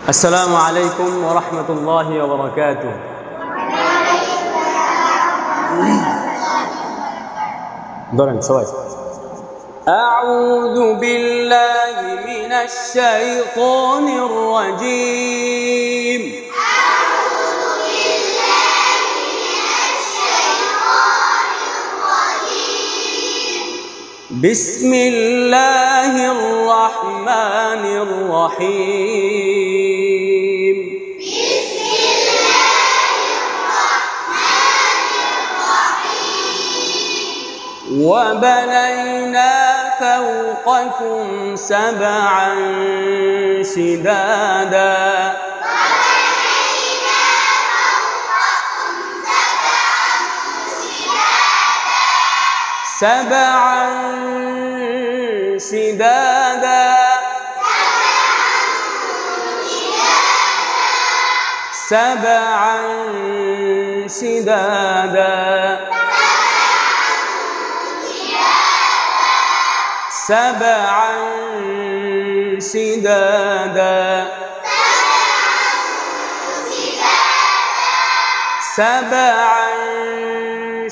السلام عليكم ورحمة الله وبركاته. أعوذ بالله من الشيطان الرجيم. بسم الله الرحمن الرحيم. بسم الله الرحمن الرحيم. وبنينا فوقكم سبعا شدادا. سبعا شدادا. سبعا شدادا. سبعا شدادا. سبعا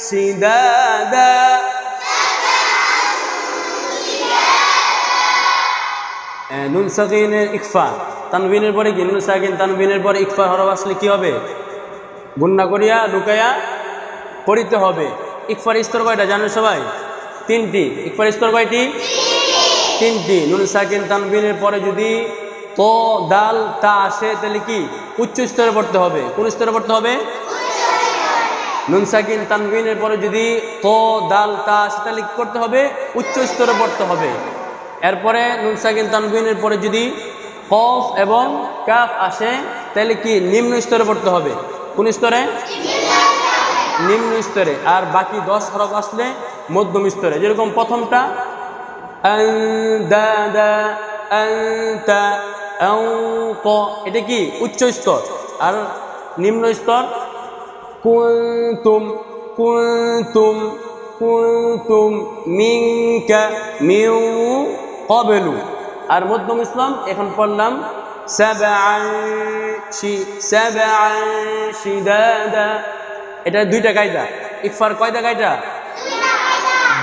شدادا. নুন সাকিনের ইকফা, তানবিনের পরে কি নুন সাকিন, তানবিনের পরে ইকফা হরফ আসলে কি হবে? গুন্না করিয়া লুকাইয়া পড়িতে হবে। ইকফার স্তর কয়টা জানেন সবাই? তিনটি। ইকফার স্তর কয়টি? তিনটি। নুন সাকিন তানবিনের পরে যদি তো দাল তা আসে তাহলে কি উচ্চ স্তরে পড়তে হবে। কোন স্তরে পড়তে হবে? নুন সাকিন তানবিনের পরে যদি তো দাল তা আসে তাহলে কি করতে হবে? উচ্চ স্তরে পড়তে হবে। এরপরে নুন সাকিন তানবিনের পরে যদি কফ এবং কাফ আসে তাহলে কি নিম্ন স্তরে পড়তে হবে। কোন স্তরে? নিম্ন স্তরে। আর বাকি 10 হরফ আসলে মধ্যম স্তরে। যেরকম প্রথমটা আনদাদা, আনতা, আনতা, এটা কি উচ্চ স্তর। আর নিম্ন স্তর কুনতুম, কুনতুম, কুনতুম, মিনকা, মিউ, ক্বাবলু। আর মধ্যম ইসলাম এখন পড়লাম সাবআন শিদাদা। এটা দুইটা কায়দা। ইকফার কয়টা কায়দা?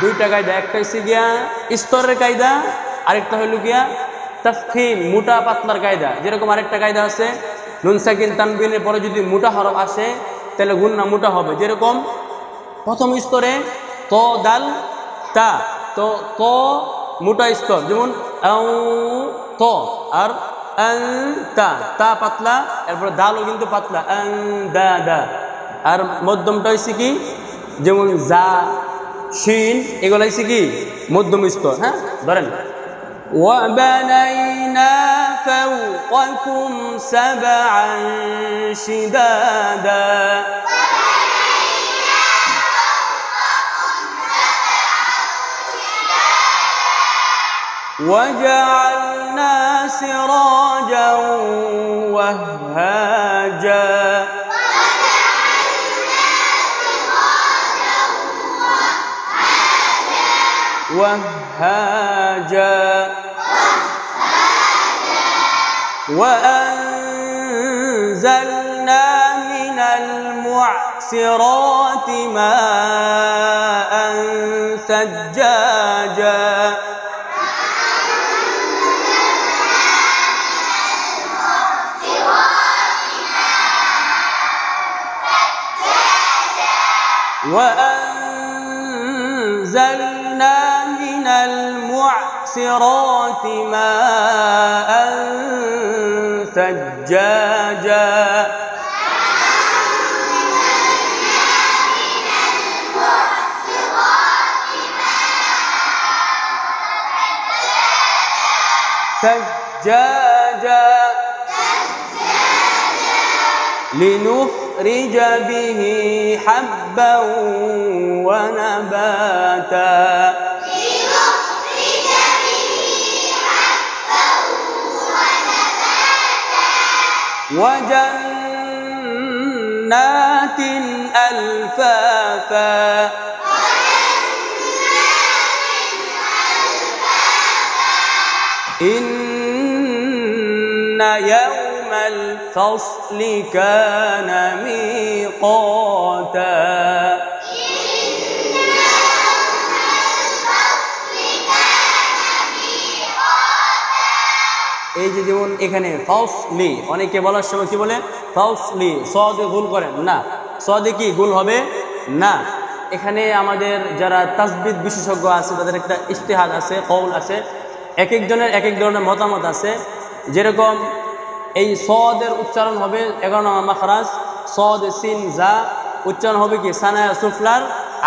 দুইটা কায়দা। একটা হচ্ছে গিয়া স্তরের কায়দা, আরেকটা হইল গিয়া তাফখীম, মোটা পাতলার কায়দা। যেরকম আরেকটা কায়দা আছে নুন সাকিন তানবিনের পরে যদি মোটা হরফ আসে তাহলে গুন্না মোটা হবে। যেরকম প্রথম স্তরে তো দাল তা, তো তো মোটা স্তর, যেমন আউ তো, আর আনতা তা পাতলা, এরপর দালও কিন্তু পাতলা আনদাদা। আর মধ্যমটা হচ্ছে কি যেমন জা, শিন, এগুলো হচ্ছে কি মধ্যম স্তর। হ্যাঁ, ধরেন وَبَنَيْنَا فَوْقَكُمْ سَبْعًا شِدَادًا. وَجَعَلْنَا سِرَاجًا وَهَّاجًا. وهاجا. وأنزلنا من المعصرات ماء ثجاجا. وأنزلنا من المعصرات ماء ثجاجا. ثجاجا لنخرج به حبا ونباتا. وجنات ألفافا. إن يوم الفصل كان ميقاتا এই যে যেমন এখানে ফাউসলি অনেকে বলার সময় কি বলে ফাউসলি সদে ভুল করেন না সদে কি ভুল হবে না এখানে আমাদের যারা তাসবিদ বিশেষজ্ঞ আছে তাদের একটা ইজতিহাদ আছে কওল আছে এক একজনের এক এক ধরনের মতামত আছে যেরকম এই সদের উচ্চারণ হবে 11 নম্বর মাখরাজ সদ সিন জা উচ্চারণ হবে কি সানায়া সুফলার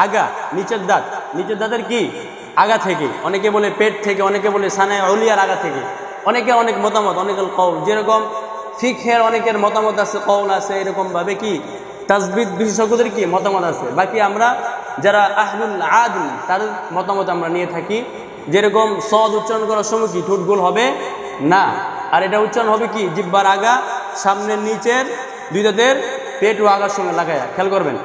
আগা নিচের দাঁতের কি আগা থেকে অনেকে বলে পেট থেকে অনেকে বলে সানায়া উলিয়ার আগা থেকে অনেকে অনেক মতামত অনেকের কওল যেরকম ফিকহের অনেকের মতামত আছে কওল আছে এরকম ভাবে কি তাসবিদ বিশেষজ্ঞদের কি মতামত আছে বাকি আমরা যারা আহলুল আদল তাদের মতামত আমরা নিয়ে থাকি যেরকম সদ উচ্চারণ করার সময় কি ঠোঁট গোল হবে না আর এটা উচ্চারণ হবে কি জিহ্বার আগা সামনের নিচের দুই দাঁতের পেট ও আগার সঙ্গে লাগায়া খেয়াল করবেন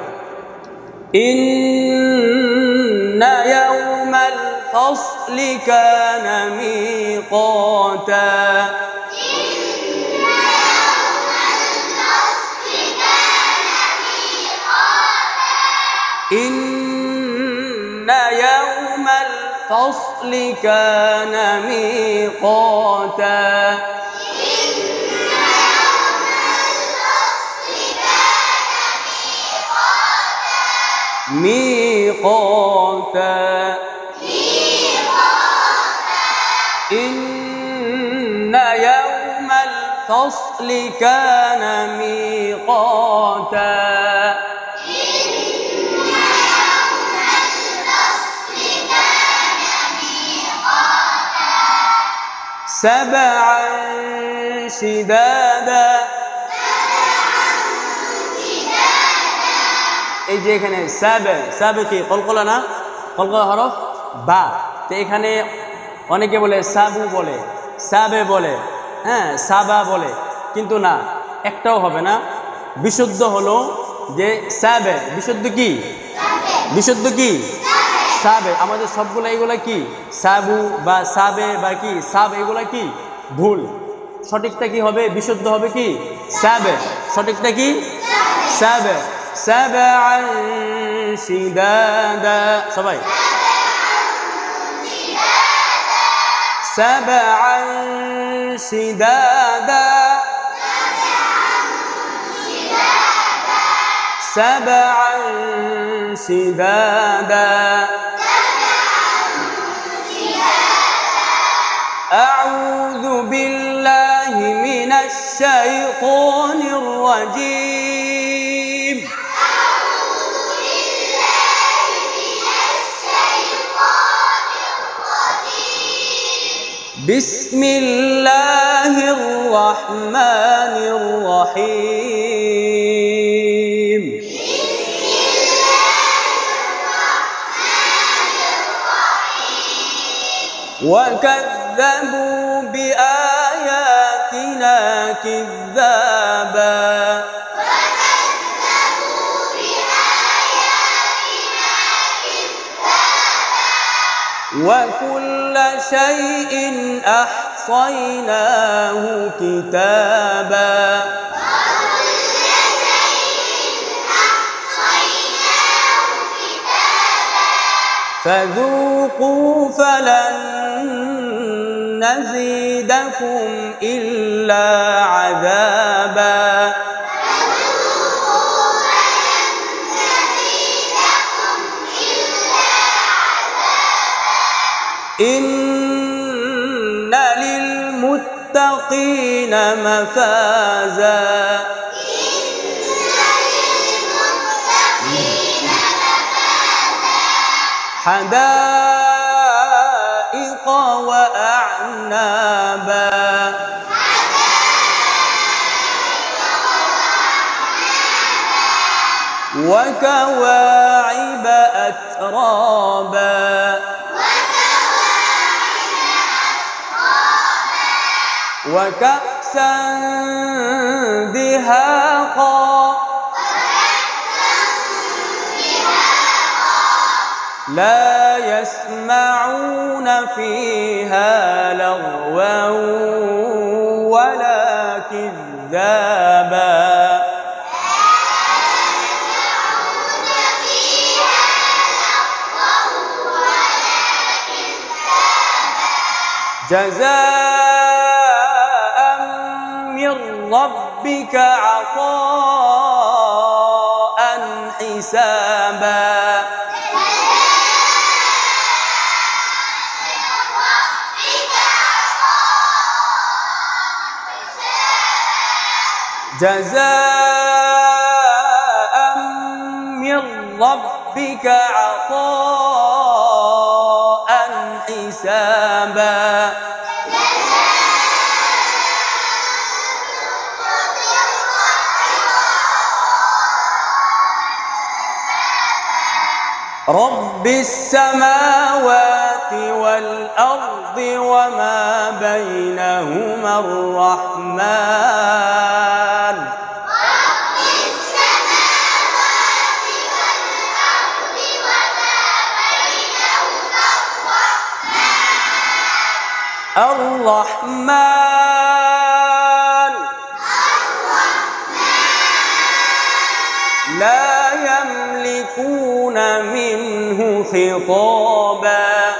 ইন্না ইয়াউমাল ফাসলি কানা মিকাতা إن يوم الفصل كان ميقاتا ميقاتا إن يوم الفصل كان ميقاتا سبعا شدادا এই যে এখানে সাবে কি কলকলা না কলকলা হরফ বা তো এখানে অনেকে বলে সাবু বলে সাবে বলে হ্যাঁ সাবা বলে কিন্তু না একটাও হবে না বিশুদ্ধ হলো যে সাবে বিশুদ্ধ কি সাবে আমাদের সবগুলো এগুলা কি সাবু বা সাবে বা কি সাব এগুলা কি ভুল সঠিকটা কি হবে বিশুদ্ধ হবে কি সাবে সঠিকটা কি সাবে সাবআন শিদাদা সবাই সাবআন শিদাদা سبعا شدادا أعوذ بالله من الشيطان الرجيم بسم الله الرحمن الرحيم وكذبوا بآياتنا كذابا وكل شيء أحصيناه كتابا فذوقوا فلن نزيدكم إلا عذابا إن للمتقين مفازا حدائق وأعنابا وكواعب أترابا وكأسا دهاقا لا يسمعون فيها لغوا ولا كذابا كذابا جزاء من ربك عطاء حسابا جزاء من ربك عطاء حسابا رب السماوات والأرض وما بينهما الرحمن رب السماوات والأرض وما بينهما الرحمن لا يملكون منه خطابا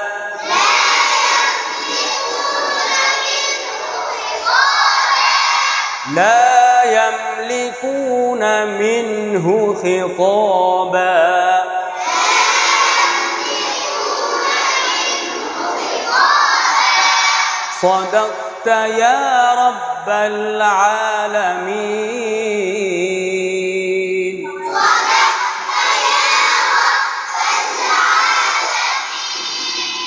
لا يملكون منه خطابا صدقت يا رب العالمين.